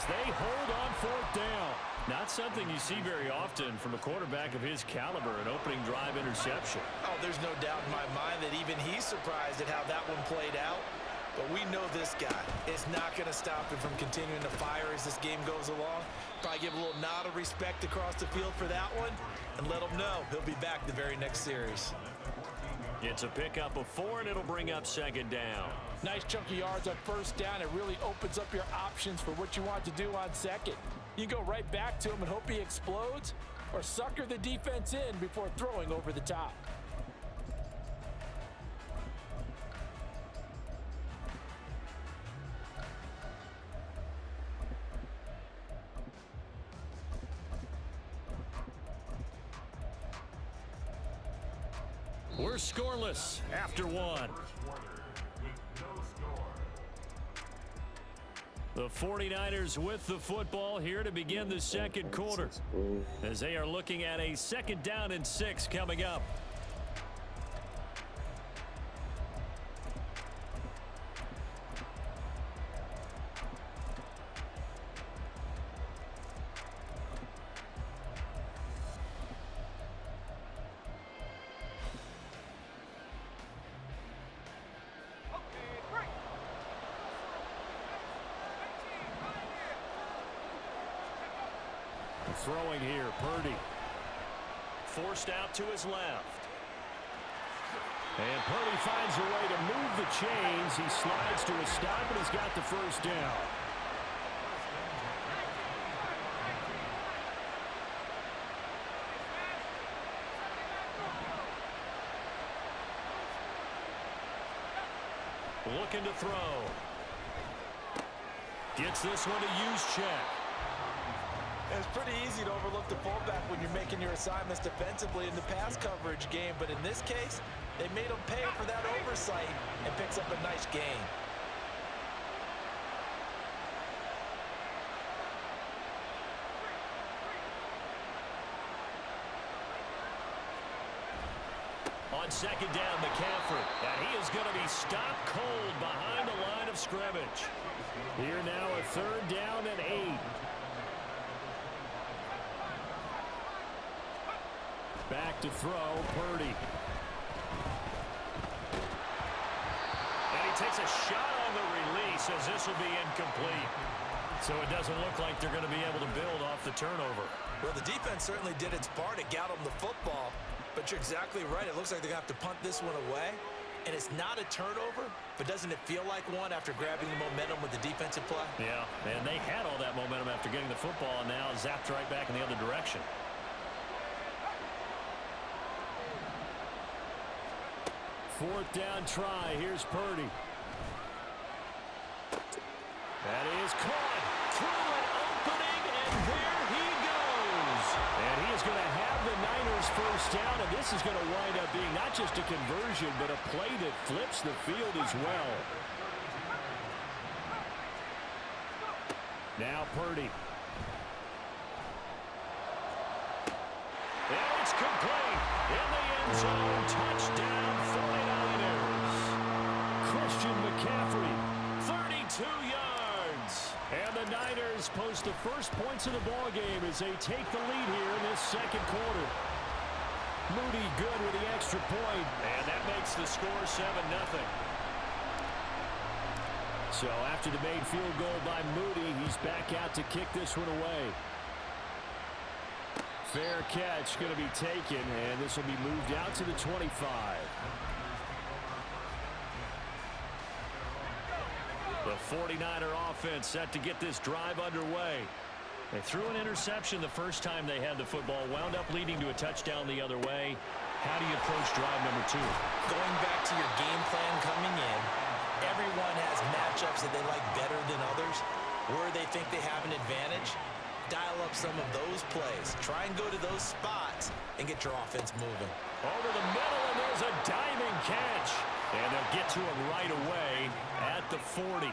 as they hold on 4th down. Not something you see very often from a quarterback of his caliber, an opening drive interception. Oh, there's no doubt in my mind that even he's surprised at how that one played out. But we know this guy is not going to stop him from continuing to fire as this game goes along. Probably give a little nod of respect across the field for that one and let him know he'll be back the very next series. It's a pickup of 4, and it'll bring up 2nd down. Nice chunk of yards on 1st down. It really opens up your options for what you want to do on 2nd. You go right back to him and hope he explodes, or sucker the defense in before throwing over the top. We're scoreless after 1. The 49ers with the football here to begin the 2nd quarter, as they are looking at a 2nd down and 6 coming up. Throwing here, Purdy. Forced out to his left. And Purdy finds a way to move the chains. He slides to a stop, and he's got the 1st down. Looking to throw. Gets this one to use check. It's pretty easy to overlook the fullback when you're making your assignments defensively in the pass coverage game, but in this case, they made him pay for that oversight and picks up a nice gain. On 2nd down, McCaffrey, and he is going to be stopped cold behind the line of scrimmage. Here now a 3rd down and 8. Back to throw, Purdy. And he takes a shot on the release as this will be incomplete. So it doesn't look like they're going to be able to build off the turnover. Well, the defense certainly did its part to get them the football, but you're exactly right. It looks like they're going to have to punt this one away. And it's not a turnover, but doesn't it feel like one after grabbing the momentum with the defensive play? Yeah, and they had all that momentum after getting the football, and now zapped right back in the other direction. 4th down try. Here's Purdy. That is caught through an opening, and there he goes. And he is going to have the Niners 1st down, and this is going to wind up being not just a conversion, but a play that flips the field as well. Now Purdy. And it's complete in the end zone. Touchdown 49ers. Christian McCaffrey, 32 yards. And the Niners post the first points of the ballgame as they take the lead here in this 2nd quarter. Moody good with the extra point, and that makes the score 7-0. So after the made field goal by Moody, he's back out to kick this one away. Fair catch going to be taken, and this will be moved out to the 25. The 49er offense set to get this drive underway. They threw an interception the first time they had the football, wound up leading to a touchdown the other way. How do you approach drive number 2? Going back to your game plan coming in, everyone has matchups that they like better than others. Where they think they have an advantage, dial up some of those plays. Try and go to those spots and get your offense moving. Over the middle, and there's a diving catch. And they'll get to him right away at the 40.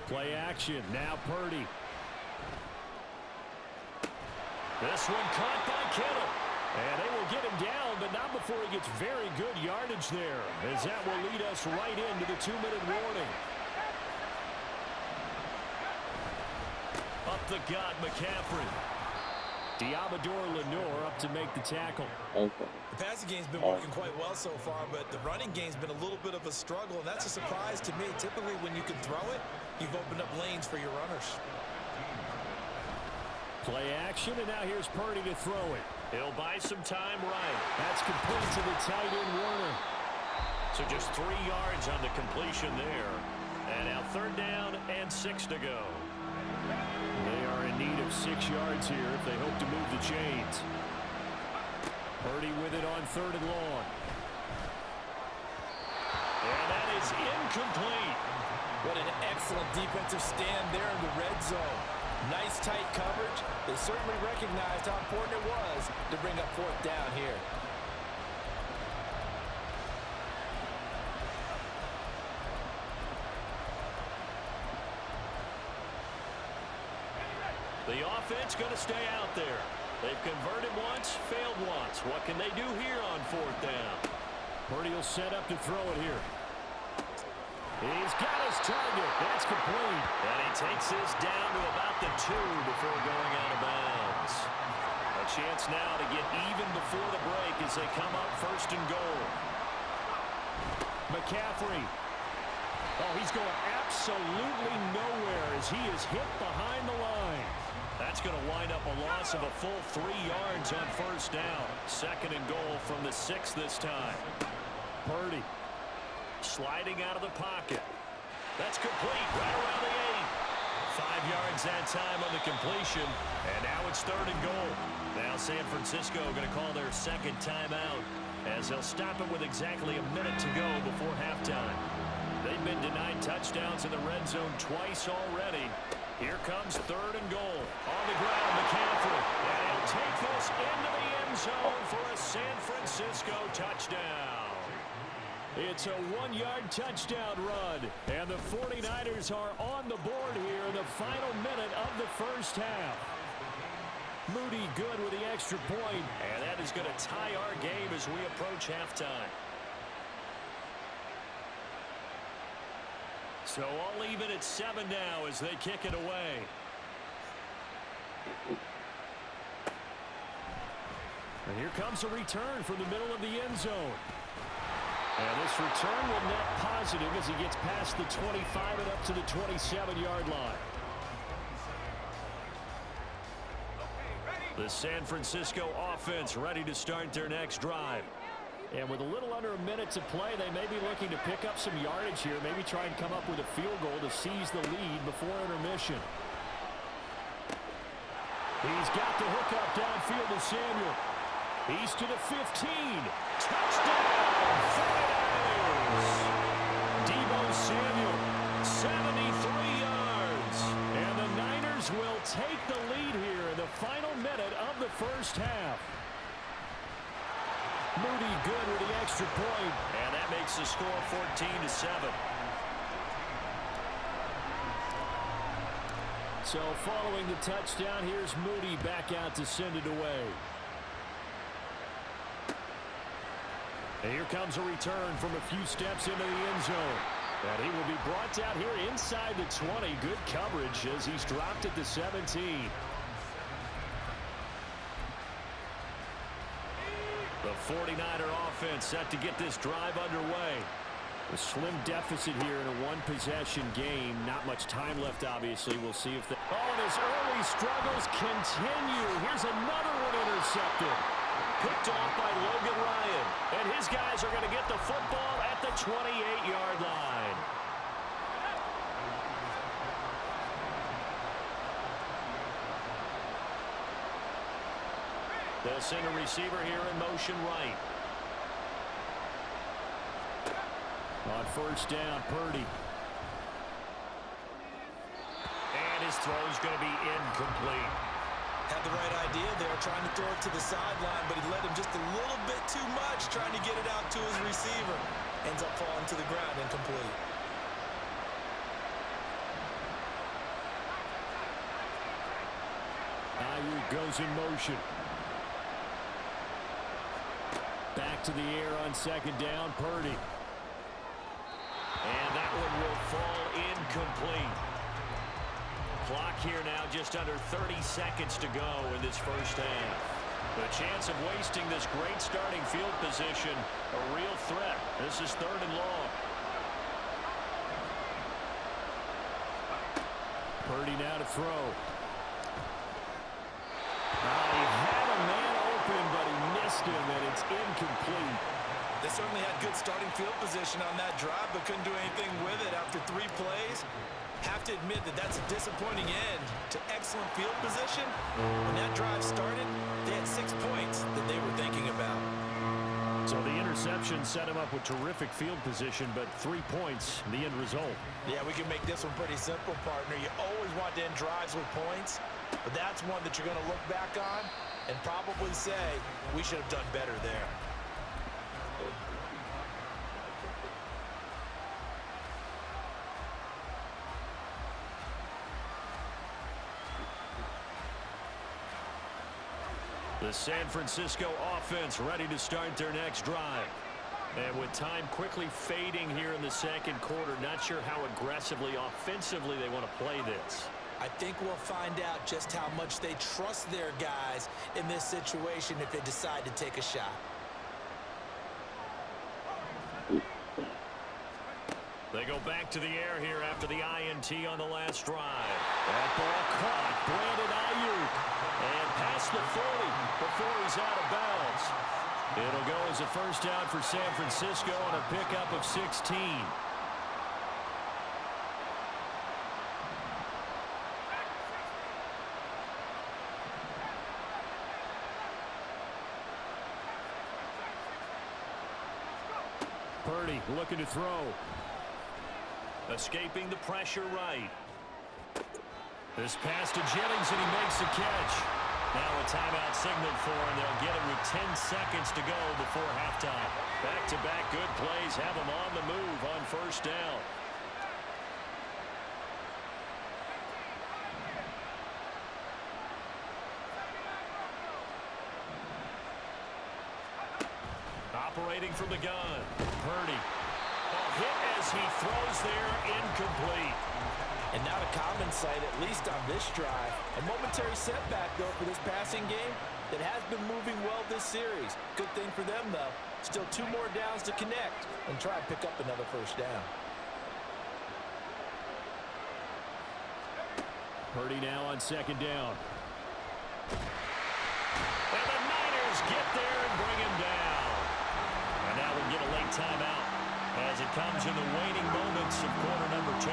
Play action. Now Purdy. This one caught by Kittle. And they will get him down, but not before he gets very good yardage there, as that will lead us right into the 2-minute warning. the gut, McCaffrey. Diamador Lenore up to make the tackle. Okay. The passing game's been working quite well so far, but the running game's been a little bit of a struggle, and that's a surprise to me. Typically, when you can throw it, you've opened up lanes for your runners. Play action, and now here's Purdy to throw it. He'll buy some time right. That's complete to the tight end, Warner. So just 3 yards on the completion there. And now 3rd down and 6 to go. They are in need of 6 yards here if they hope to move the chains. Purdy with it on 3rd and long. And that is incomplete. What an excellent defensive stand there in the red zone. Nice tight coverage. They certainly recognized how important it was to bring up 4th down here. The offense going to stay out there. They've converted once, failed once. What can they do here on 4th down? Purdy will set up to throw it here. He's got his target. That's complete. And he takes this down to about the 2 before going out of bounds. A chance now to get even before the break as they come up 1st and goal. McCaffrey. Oh, he's going absolutely nowhere as he is hit behind the line. That's going to wind up a loss of a full 3 yards on 1st down. 2nd and goal from the 6 this time. Purdy sliding out of the pocket. That's complete right around the 8. 5 yards that time on the completion. And now it's 3rd and goal. Now San Francisco going to call their 2nd timeout as they'll stop it with exactly a minute to go before halftime. They've been denied touchdowns in the red zone twice already. Here comes 3rd and goal. On the ground, McCaffrey. And he'll take this into the end zone for a San Francisco touchdown. It's a 1-yard touchdown run. And the 49ers are on the board here in the final minute of the 1st half. Moody good with the extra point. And that is going to tie our game as we approach halftime. So all even at 7 now as they kick it away. And here comes a return from the middle of the end zone. And this return will net positive as he gets past the 25 and up to the 27-yard line. The San Francisco offense ready to start their next drive. And with a little under a minute to play, they may be looking to pick up some yardage here, maybe try and come up with a field goal to seize the lead before intermission. He's got the hook up downfield to Samuel. He's to the 15. Touchdown! 49ers! Deebo Samuel, 73 yards. And the Niners will take the lead here in the final minute of the 1st half. Moody good with the extra point. And that makes the score 14-7. So following the touchdown, here's Moody back out to send it away. And here comes a return from a few steps into the end zone. And he will be brought down here inside the 20. Good coverage as he's dropped at the 17. The 49er offense set to get this drive underway. A slim deficit here in a one-possession game. Not much time left, obviously. We'll see if the... Oh, and his early struggles continue. Here's another one intercepted. Picked off by Logan Ryan. And his guys are going to get the football at the 28-yard line. They'll send a receiver here in motion right. On 1st down, Purdy. And his throw's going to be incomplete. Had the right idea there, trying to throw it to the sideline, but he let him just a little bit too much, trying to get it out to his receiver. Ends up falling to the ground, incomplete. Ayuk goes in motion. Back to the air on 2nd down, Purdy. And that one will fall incomplete. Clock here now, just under 30 seconds to go in this first half. The chance of wasting this great starting field position, a real threat. This is 3rd and long. Purdy now to throw. He had a man open, but he missed him, and it's incomplete. They certainly had good starting field position on that drive, but couldn't do anything with it after 3 plays. Have to admit that that's a disappointing end to excellent field position. When that drive started, they had 6 points that they were thinking about. So the interception set him up with terrific field position, but 3 points, the end result. Yeah, we can make this one pretty simple, partner. You always want to end drives with points, but that's one that you're going to look back on and probably say, we should have done better there. The San Francisco offense ready to start their next drive. And with time quickly fading here in the second quarter, not sure how aggressively, offensively they want to play this. I think we'll find out just how much they trust their guys in this situation if they decide to take a shot. They go back to the air here after the INT on the last drive. That ball caught. Brandon Ayuk. And past the 40 before he's out of bounds. It'll go as a first down for San Francisco on a pickup of 16. Purdy looking to throw. Escaping the pressure right. This pass to Jennings, and he makes the catch. Now a timeout signaled for, and they'll get it with 10 seconds to go before halftime. Back-to-back good plays have them on the move on first down. Operating from the gun. Purdy. Hit as he throws there, incomplete. And not a common sight, at least on this drive. A momentary setback, though, for this passing game that has been moving well this series. Good thing for them, though. Still 2 more downs to connect and try and pick up another first down. Purdy now on second down. And the Niners get there and bring him down. And now we'll get a late timeout as it comes in the waning moments of quarter number 2.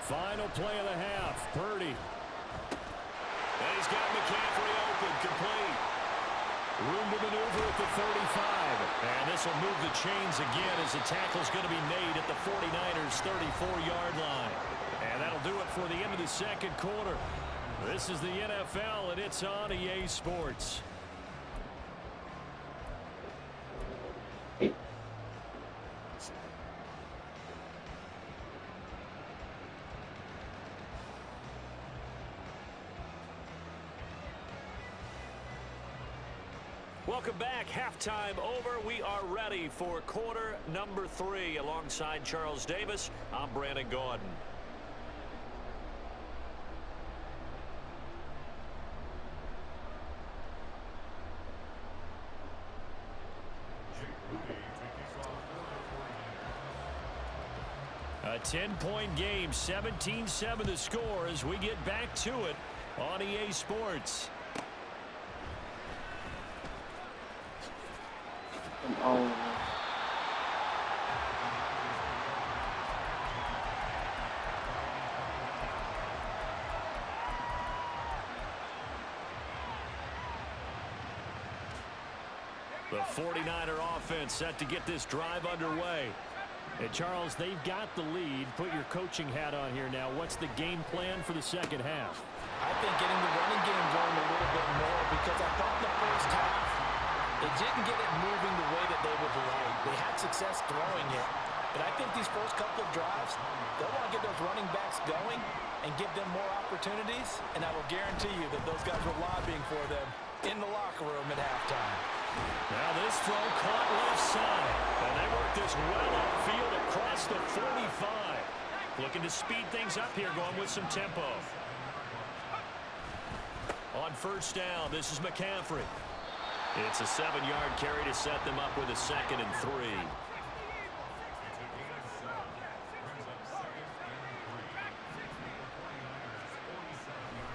Final play of the half. Purdy. And he's got McCaffrey open, complete. Room to maneuver at the 35. And this will move the chains again as the tackle's going to be made at the 49ers' 34-yard line. And that'll do it for the end of the second quarter. This is the NFL, and it's on EA Sports. Welcome back. Halftime over. We are ready for quarter number 3. Alongside Charles Davis, I'm Brandon Gaudin. A 10-point game, 17-7 the score as we get back to it on EA Sports. Oh. The 49er offense set to get this drive underway. And Charles, they've got the lead. Put your coaching hat on here now. What's the game plan for the second half? I think getting the running game going a little bit more, because I thought the first half, they didn't get it moving the way that they would like. They had success throwing it, But I think these first couple of drives, they'll want to get those running backs going and give them more opportunities, and I will guarantee you that those guys were lobbying for them in the locker room at halftime. Now this throw caught left side, and they work this well upfield across the 45. Looking to speed things up here, going with some tempo. On first down, this is McCaffrey. It's a 7-yard carry to set them up with a 2nd and 3.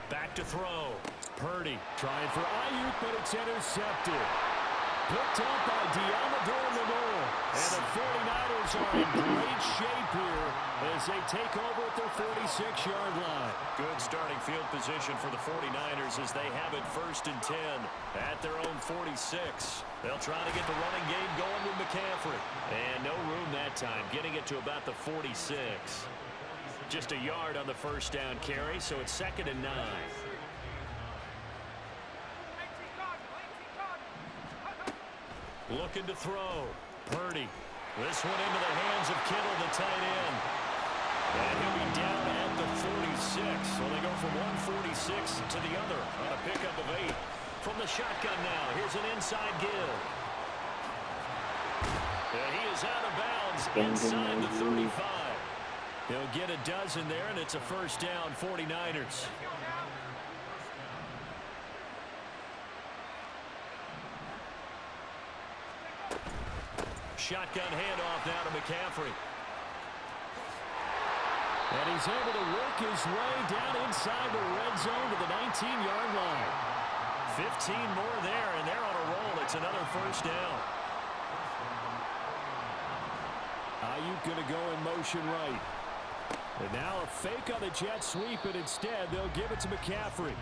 Back to throw. Purdy trying for Ayuk, but it's intercepted. Picked up by Lamore. And the 49ers are in great shape here as they take over at their 46-yard line. Good starting field position for the 49ers as they have it 1st and 10 at their own 46. They'll try to get the running game going with McCaffrey. And no room that time, getting it to about the 46. Just a yard on the first down carry, so it's 2nd and 9. Looking to throw. Purdy. This one into the hands of Kittle, the tight end. And he'll be down at the 46. So they go from 146 to the other on a pickup of 8. From the shotgun now, here's an inside give. And he is out of bounds inside the 35. He'll get a dozen there, and it's a first down, 49ers. Shotgun handoff now to McCaffrey. And he's able to work his way down inside the red zone to the 19-yard line. 15 more there, and they're on a roll. It's another first down. Ayuk going to go in motion right. And now a fake on the jet sweep, and instead they'll give it to McCaffrey.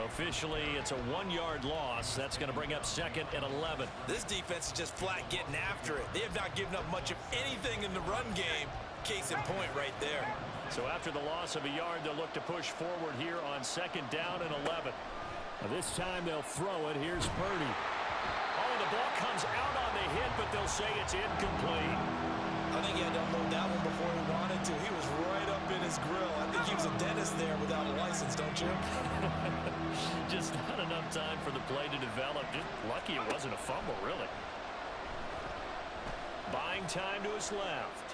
Officially, it's a 1-yard loss. That's going to bring up 2nd and 11. This defense is just flat getting after it. They have not given up much of anything in the run game. Case in point right there. So after the loss of a yard, they'll look to push forward here on 2nd down and 11. Now this time they'll throw it. Here's Purdy. Oh, the ball comes out on the hit, but they'll say it's incomplete. I think he had to unload that one before he wanted to. He was right up in his grill. I think he was a dentist there without a license, don't you? Just not enough time for the play to develop. Just lucky it wasn't a fumble, really. Buying time to his left.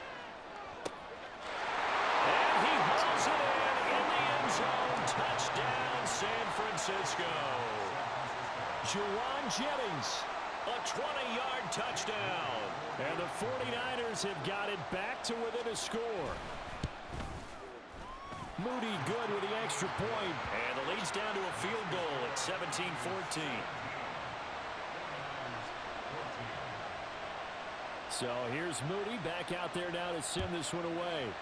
And he hauls it in the end zone. Touchdown, San Francisco. Juwan Jennings, a 20-yard touchdown. And the 49ers have got it back to within a score. Moody good with the extra point. And the lead's down to a field goal at 17-14. So here's Moody back out there now to send this one away.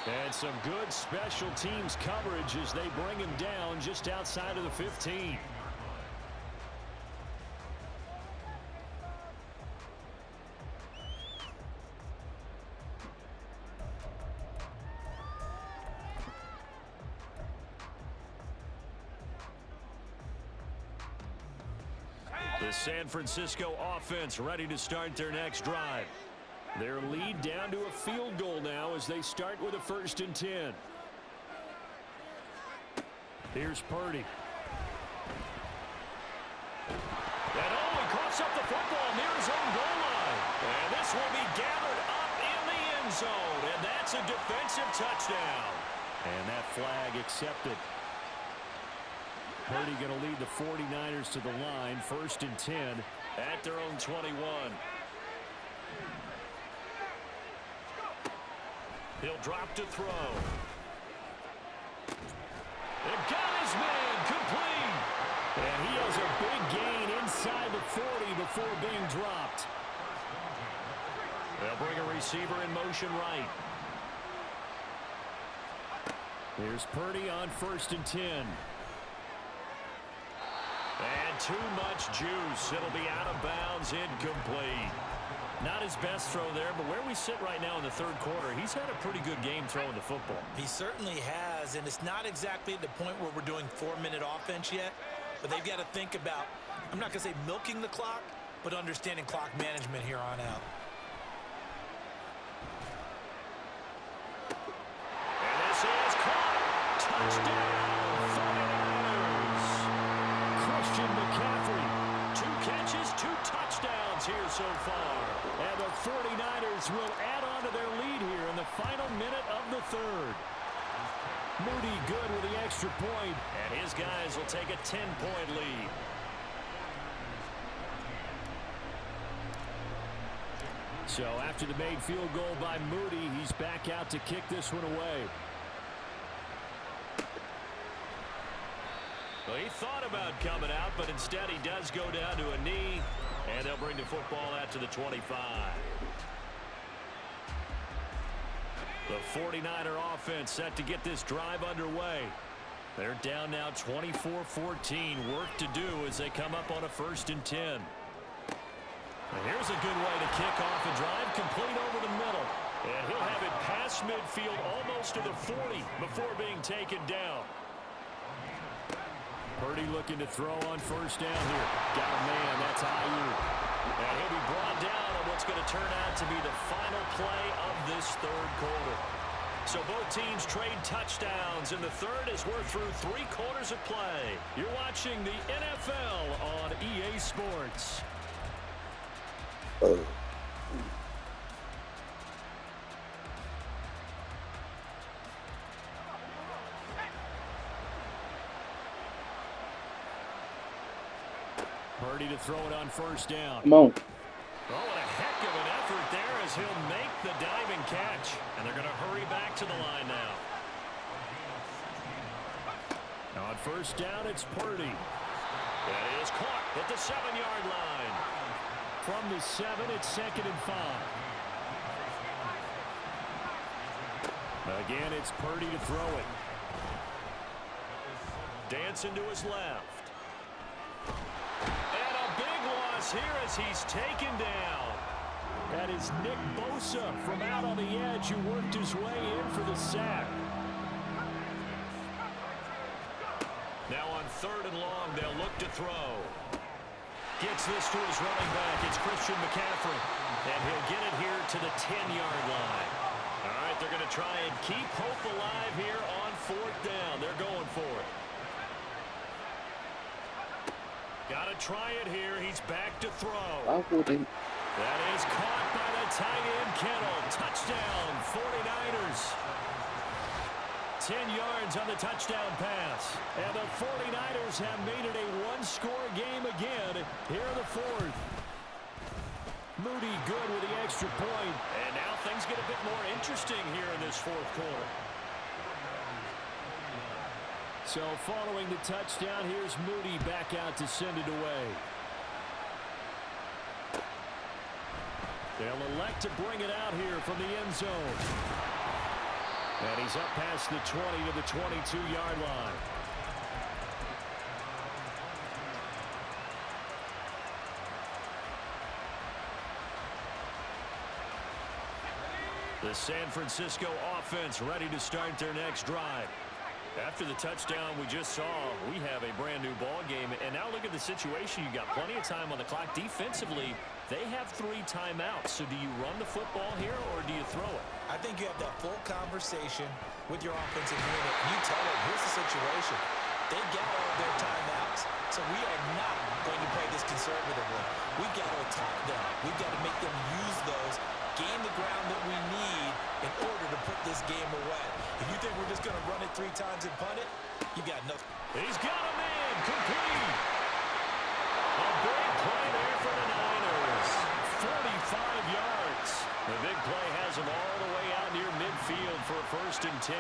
And some good special teams coverage as they bring him down just outside of the 15. The San Francisco offense ready to start their next drive. Their lead down to a field goal now as they start with a 1st and 10. Here's Purdy. And he coughs up the football near his own goal line. And this will be gathered up in the end zone. And that's a defensive touchdown. And that flag accepted. Purdy going to lead the 49ers to the line. 1st and 10 at their own 21. He'll drop to throw. And got his man complete. And he has a big gain inside the 40 before being dropped. They'll bring a receiver in motion right. Here's Purdy on 1st and 10. And too much juice. It'll be out of bounds, incomplete. Not his best throw there, but where we sit right now in the 3rd quarter, he's had a pretty good game throwing the football. He certainly has, and it's not exactly at the point where we're doing 4-minute offense yet, but they've got to think about I'm not going to say milking the clock, but understanding clock management here on out. And this is caught. Touchdown, 49ers. Christian McCaffrey, 2 catches, 2 touchdowns here so far. And the 49ers will add on to their lead here in the final minute of the third. Moody good with the extra point, and his guys will take a 10-point lead. So after the made field goal by Moody, he's back out to kick this one away. Well, he thought about coming out, but instead he does go down to a knee, and they'll bring the football out to the 25. The 49er offense set to get this drive underway. They're down now 24-14. Work to do as they come up on a 1st and 10. And here's a good way to kick off a drive, complete over the middle. And he'll have it past midfield almost to the 40 before being taken down. Purdy looking to throw on 1st down here. Got a man, that's Ayuk. And he'll be brought down on what's going to turn out to be the final play of this 3rd quarter. So both teams trade touchdowns in the 3rd as we're through 3 quarters of play. You're watching the NFL on EA Sports. Purdy to throw it on 1st down. Come on. Oh, what a heck of an effort there as he'll make the diving catch. And they're going to hurry back to the line now. Now on 1st down, it's Purdy. That is caught at the 7-yard line. From the 7, it's 2nd and 5. Again, it's Purdy to throw it. Dancing to his left. And a big loss here as he's taken down. That is Nick Bosa from out on the edge who worked his way in for the sack. Now on 3rd and long, they'll look to throw. Gets this to his running back. It's Christian McCaffrey. And he'll get it here to the 10-yard line. All right, they're going to try and keep hope alive here on 4th down. They're going for it. Got to try it here. He's back to throw. That is caught by the tight end, Kittle. Touchdown, 49ers. 10 yards on the touchdown pass. And the 49ers have made it a 1-score game again here in the 4th. Moody good with the extra point. And now things get a bit more interesting here in this 4th quarter. So following the touchdown, here's Moody back out to send it away. They'll elect to bring it out here from the end zone. And he's up past the 20 to the 22-yard line. The San Francisco offense ready to start their next drive. After the touchdown we just saw, we have a brand new ball game. And now look at the situation. You got plenty of time on the clock. Defensively, they have 3 timeouts. So do you run the football here or do you throw it? I think you have that full conversation with your offensive unit. You tell them, here's the situation. They got all their timeouts. So we are not going to play this conservatively. We've got to attack them. We've got to make them use those, gain the ground that we need in order to put this game away. If you think we're just going to run it 3 times and punt it, you got nothing. He's got a man complete. A big play there for the Niners. 45 yards. The big play has him all the way out near midfield for a 1st and 10.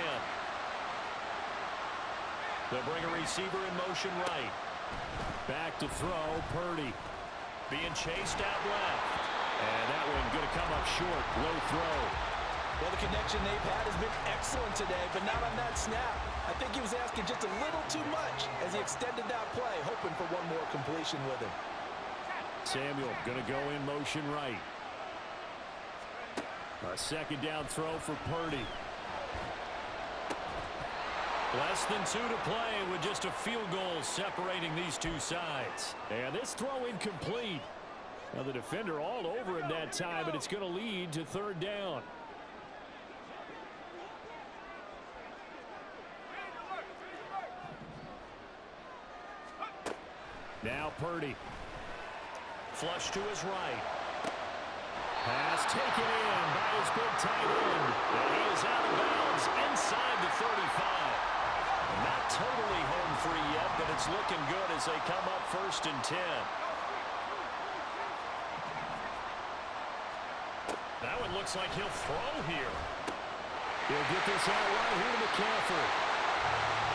They'll bring a receiver in motion right. Back to throw, Purdy. Being chased out left. And that one going to come up short. Low throw. Well, the connection they've had has been excellent today, but not on that snap. I think he was asking just a little too much as he extended that play, hoping for one more completion with him. Samuel going to go in motion right. A 2nd down throw for Purdy. Less than 2 to play with just a field goal separating these two sides. And this throw incomplete. Now the defender all over him that time, but it's going to lead to third down. Now Purdy. Flush to his right. Pass taken in by his big tight end. And he is out of bounds inside the 35. Not totally home free yet, but it's looking good as they come up 1st and 10. That one looks like he'll throw here. He'll get this out right here to McCaffrey.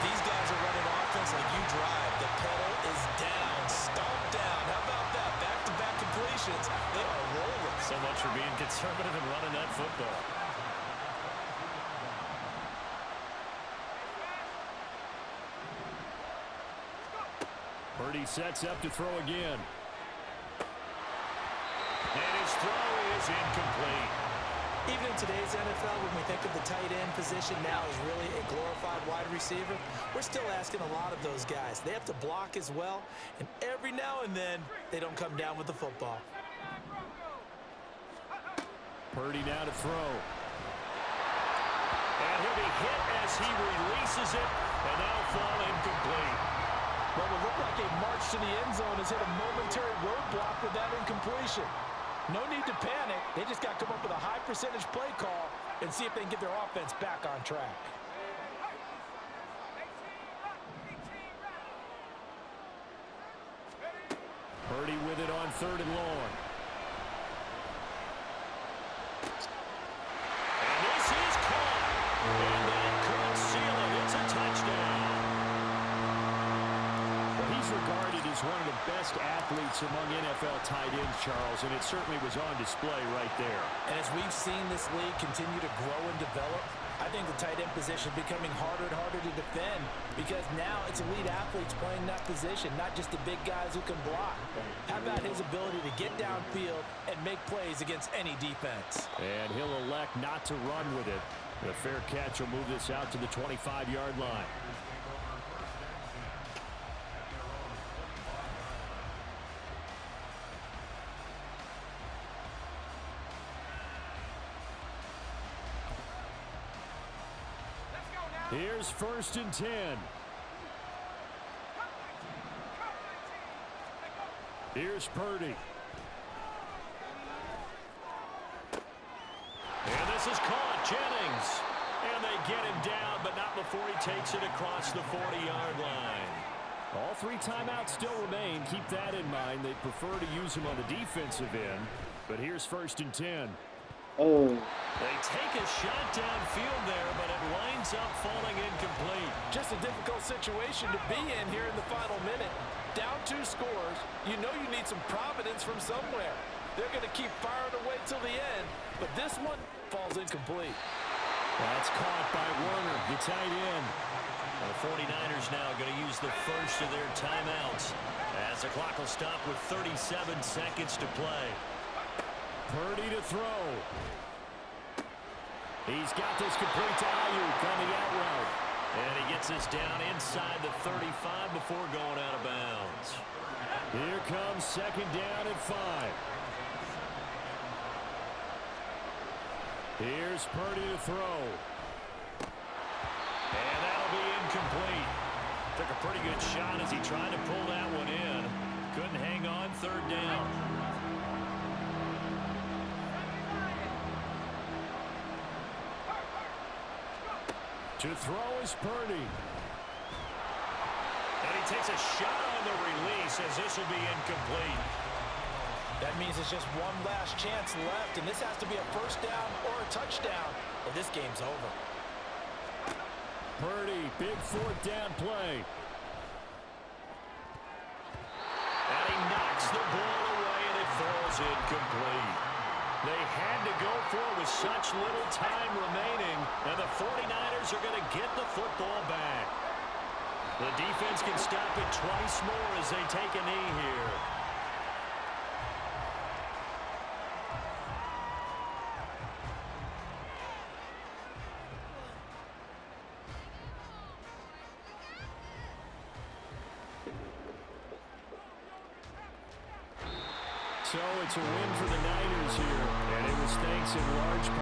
These guys are running offense like you drive. The pedal is down, stomp down. How about that? Back-to-back completions. They are rolling. So much for being conservative and running that football. Purdy sets up to throw again. And his throw is incomplete. Even in today's NFL, when we think of the tight end position now as really a glorified wide receiver, we're still asking a lot of those guys. They have to block as well, and every now and then, they don't come down with the football. Purdy now to throw. And he'll be hit as he releases it, and that'll fall incomplete. What will look like a march to the end zone has hit a momentary roadblock with that incompletion. No need to panic. They just got to come up with a high percentage play call and see if they can get their offense back on track. Purdy with it on 3rd and long. And this is caught. And that could seal it. It's a touchdown. Well, he's regarded as one of the best athletes among NFL tight ends, Charles, and it certainly was on display right there. And as we've seen this league continue to grow and develop, I think the tight end position is becoming harder and harder to defend because now it's elite athletes playing that position, not just the big guys who can block. How about his ability to get downfield and make plays against any defense? And he'll elect not to run with it. The fair catch will move this out to the 25-yard line. Here's 1st and 10. Here's Purdy. And this is caught. Jennings. And they get him down, but not before he takes it across the 40-yard line. All 3 timeouts still remain. Keep that in mind. They prefer to use him on the defensive end. But here's 1st and 10. Oh. They take a shot downfield there, but it winds up falling incomplete. Just a difficult situation to be in here in the final minute. Down 2 scores, you know you need some providence from somewhere. They're going to keep firing away till the end, but this one falls incomplete. That's caught by Warner, the tight end. The 49ers now going to use the first of their timeouts as the clock will stop with 37 seconds to play. Purdy to throw. He's got this complete to Ayuk on the out route. And he gets this down inside the 35 before going out of bounds. Here comes 2nd down and 5. Here's Purdy to throw. And that'll be incomplete. Took a pretty good shot as he tried to pull that one in. Couldn't hang on 3rd down. To throw is Purdy. And he takes a shot on the release as this will be incomplete. That means it's just one last chance left, and this has to be a 1st down or a touchdown, or this game's over. Purdy, big 4th down play. And he knocks the ball away, and it falls incomplete. They had to go for it with such little time remaining, and the 49ers are going to get the football back. The defense can stop it twice more as they take a knee here. So it's a win for the Niners here, and it was thanks in large part